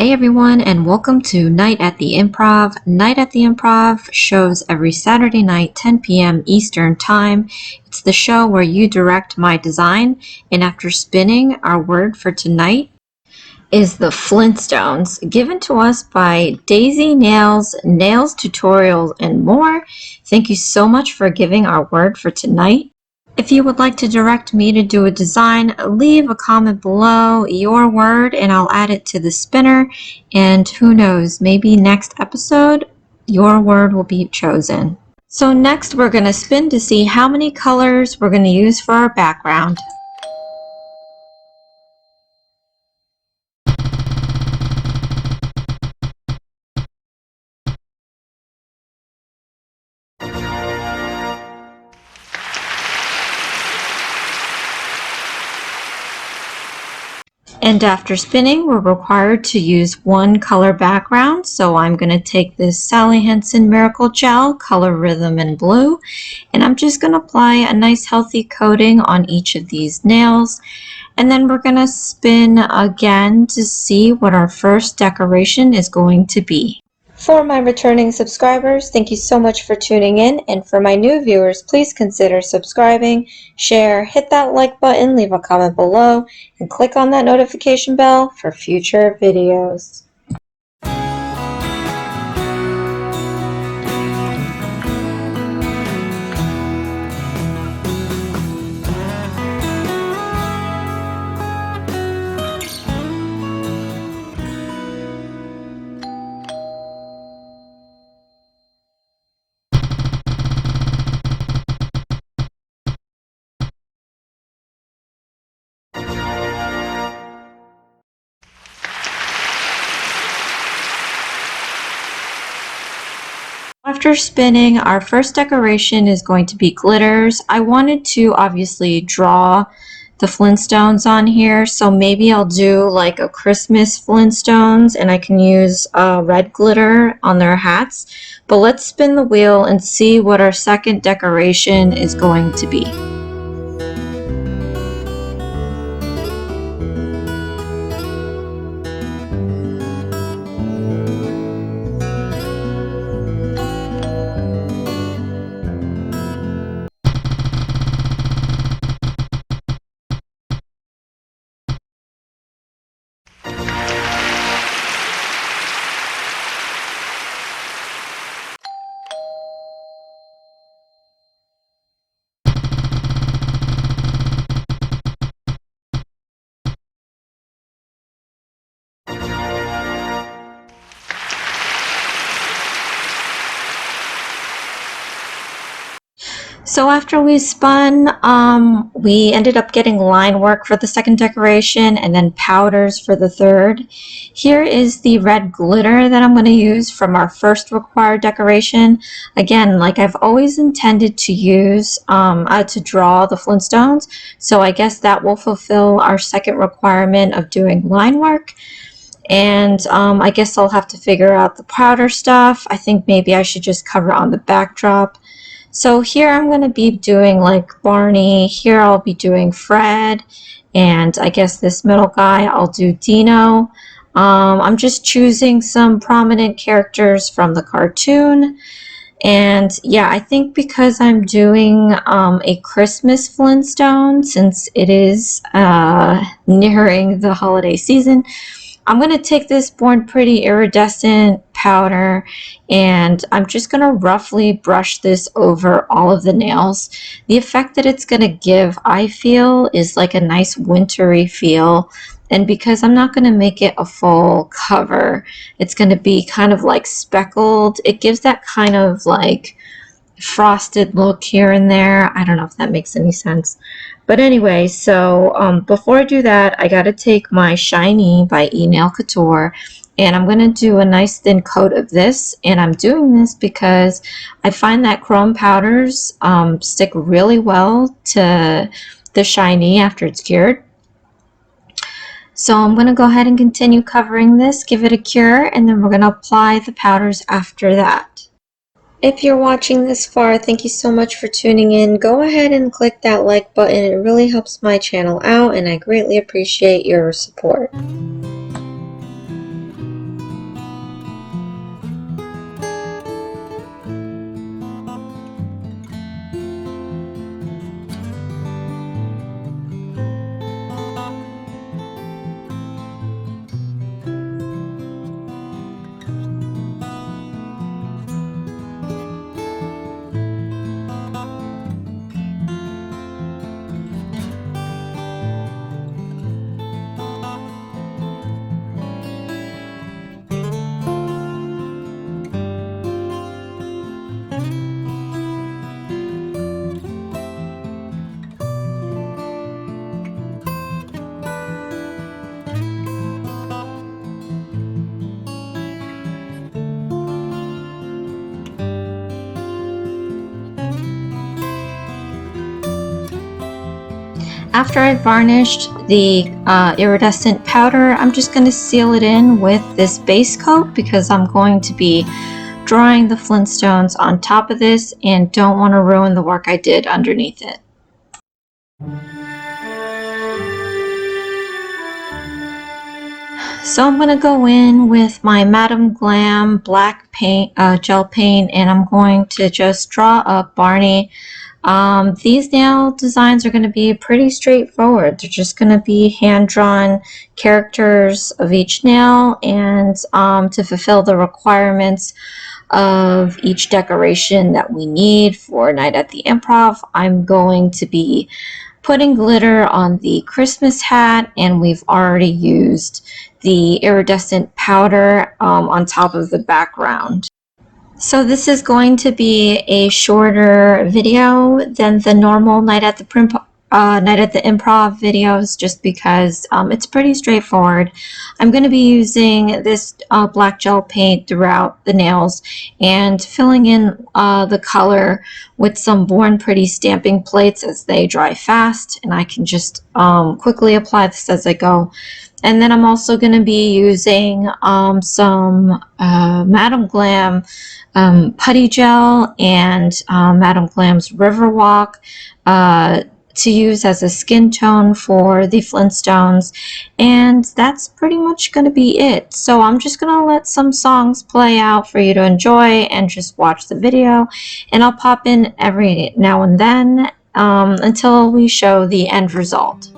Hey everyone, and welcome to Night at the Improv. Night at the Improv shows every Saturday night, 10 p.m. Eastern Time. It's the show where you direct my design, and after spinning, our word for tonight is the Flintstones, given to us by Daisy Nails, Nails Tutorials, and more. Thank you so much for giving our word for tonight. If you would like to direct me to do a design, leave a comment below your word and I'll add it to the spinner. And who knows, maybe next episode, your word will be chosen. So next we're going to spin to see how many colors we're going to use for our background. And after spinning, we're required to use one color background. So I'm going to take this Sally Hansen Miracle Gel, color Rhythm in Blue, and I'm just going to apply a nice healthy coating on each of these nails. And then we're going to spin again to see what our first decoration is going to be. For my returning subscribers, thank you so much for tuning in, and for my new viewers, please consider subscribing, share, hit that like button, leave a comment below, and click on that notification bell for future videos. After spinning, our first decoration is going to be glitters. I wanted to obviously draw the Flintstones on here, so maybe I'll do like a Christmas Flintstones and I can use red glitter on their hats. But let's spin the wheel and see what our second decoration is going to be. So after we spun, we ended up getting line work for the second decoration and then powders for the third. Here is the red glitter that I'm going to use from our first required decoration. Again, like I've always intended to use to draw the Flintstones, so I guess that will fulfill our second requirement of doing line work. And I guess I'll have to figure out the powder stuff. I think maybe I should just cover on the backdrop. So here I'm going to be doing like Barney, here I'll be doing Fred, and I guess this middle guy I'll do Dino. I'm just choosing some prominent characters from the cartoon. And yeah, I think because I'm doing a Christmas Flintstone, since it is nearing the holiday season, I'm going to take this Born Pretty iridescent powder and I'm just going to roughly brush this over all of the nails. The effect that it's going to give, I feel, is like a nice wintry feel. And because I'm not going to make it a full cover, it's going to be kind of like speckled. It gives that kind of like frosted look here and there. I don't know if that makes any sense. But anyway, so before I do that, I got to take my Shiny by Nail Couture and I'm going to do a nice thin coat of this. And I'm doing this because I find that chrome powders stick really well to the Shiny after it's cured. So I'm going to go ahead and continue covering this, give it a cure, and then we're going to apply the powders after that. If you're watching this far, thank you so much for tuning in. Go ahead and click that like button. It really helps my channel out and I greatly appreciate your support. After I've varnished the iridescent powder, I'm just going to seal it in with this base coat because I'm going to be drawing the Flintstones on top of this and don't want to ruin the work I did underneath it. So I'm going to go in with my Madame Glam black paint, gel paint, and I'm going to just draw up Barney. These nail designs are going to be pretty straightforward. They're just going to be hand-drawn characters of each nail, and to fulfill the requirements of each decoration that we need for Night at the Improv, I'm going to be putting glitter on the Christmas hat, and we've already used the iridescent powder on top of the background. So this is going to be a shorter video than the normal Night at the Improv videos, just because it's pretty straightforward. I'm going to be using this black gel paint throughout the nails and filling in the color with some Born Pretty stamping plates as they dry fast, and I can just quickly apply this as I go. And then I'm also going to be using some Madame Glam putty gel and Madame Glam's Riverwalk to use as a skin tone for the Flintstones. And that's pretty much going to be it. So I'm just going to let some songs play out for you to enjoy and just watch the video. And I'll pop in every now and then until we show the end result.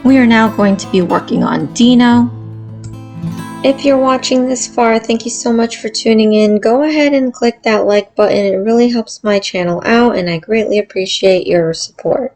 We are now going to be working on Dino. If you're watching this far, thank you so much for tuning in. Go ahead and click that like button. It really helps my channel out, and I greatly appreciate your support.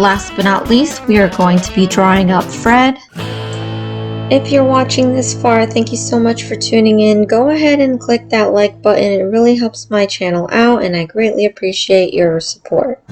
last but not least, we are going to be drawing up Fred. If you're watching this far, thank you so much for tuning in. Go ahead and click that like button. It really helps my channel out, and I greatly appreciate your support.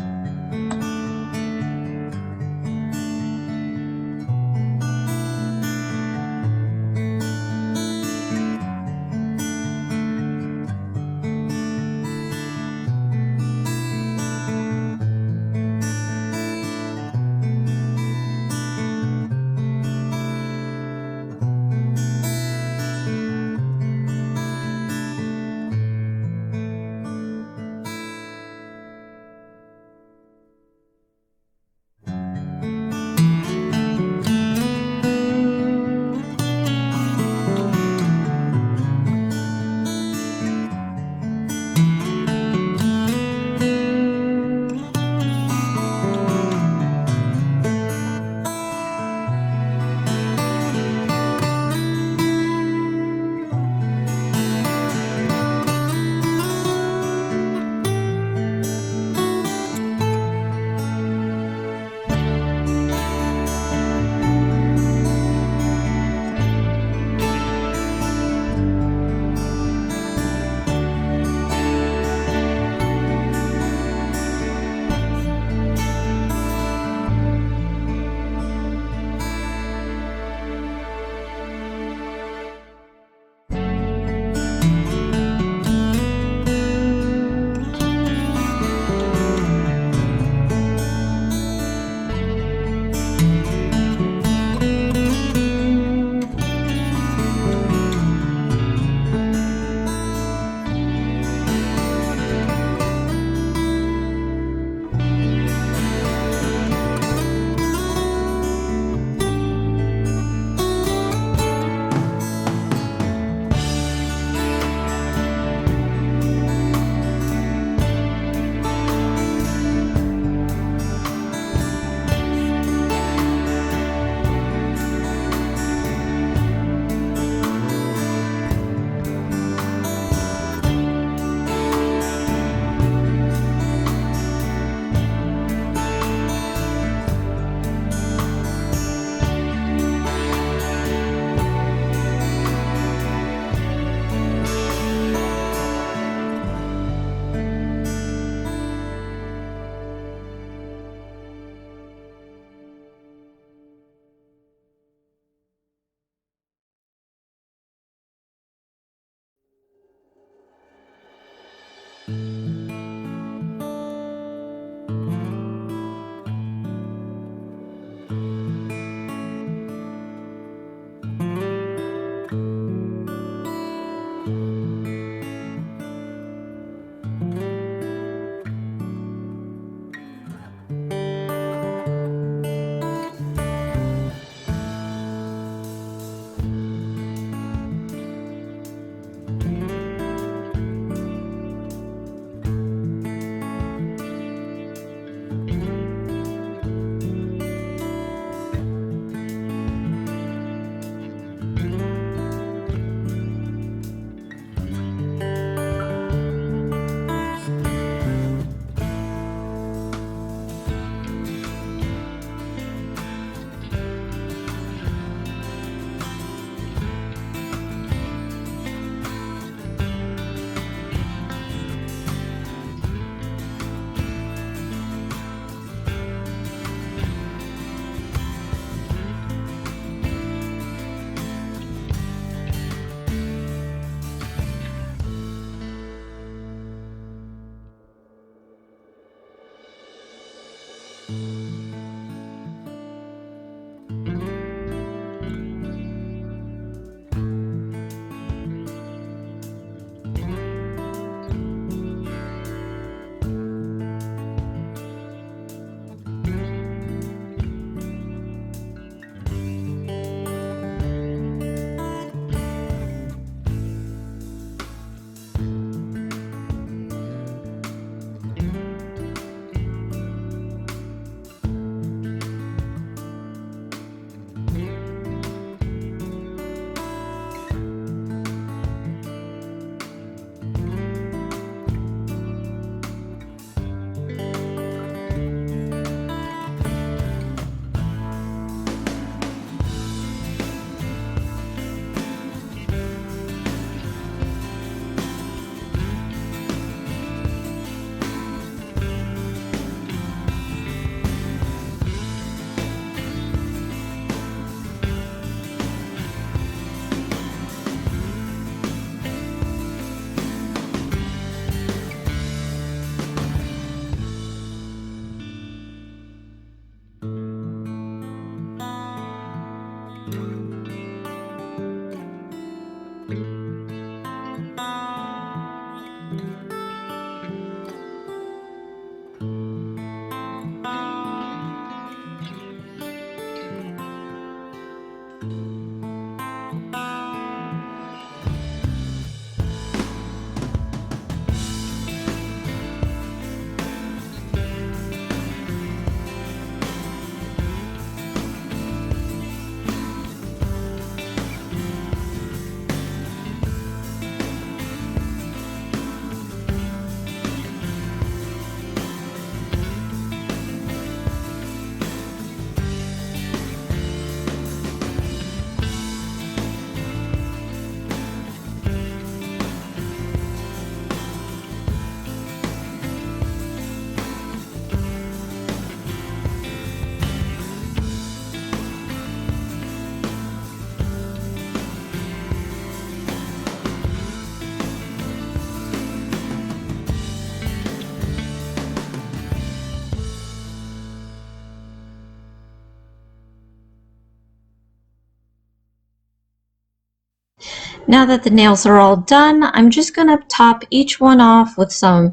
Now that the nails are all done, I'm just going to top each one off with some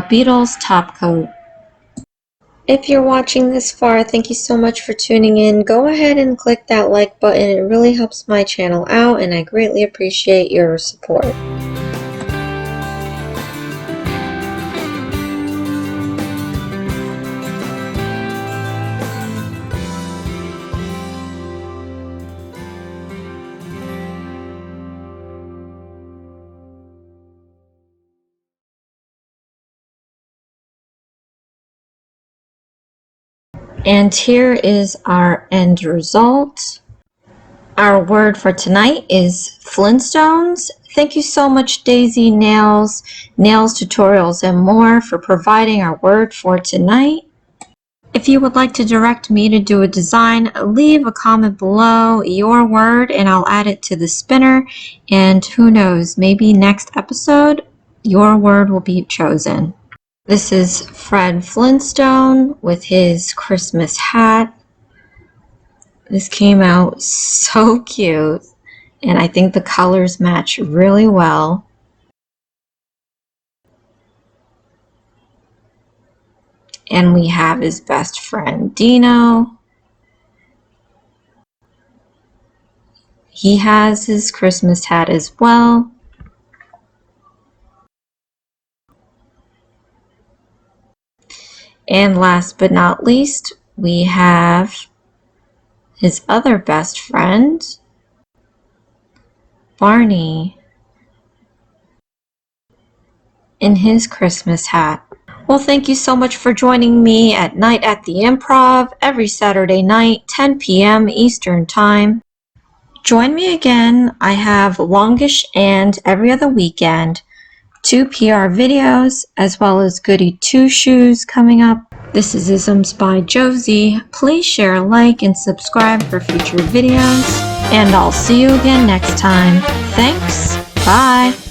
Beetles top coat. If you're watching this far, thank you so much for tuning in. Go ahead and click that like button. It really helps my channel out, and I greatly appreciate your support. And here is our end result. Our word for tonight is Flintstones. Thank you so much, Daisy Nails, Nails Tutorials, and more for providing our word for tonight. If you would like to direct me to do a design, leave a comment below your word and I'll add it to the spinner. And who knows, maybe next episode, your word will be chosen. This is Fred Flintstone with his Christmas hat. This came out so cute, and I think the colors match really well. And we have his best friend, Dino. He has his Christmas hat as well. And last but not least, we have his other best friend, Barney, in his Christmas hat. Well, thank you so much for joining me at Night at the Improv every Saturday night, 10 p.m. Eastern Time. Join me again. I have Longish and every other weekend, 2 PR videos, as well as Goody 2 Shoes coming up. This is Isms by Josie. Please share, like, and subscribe for future videos. And I'll see you again next time. Thanks. Bye.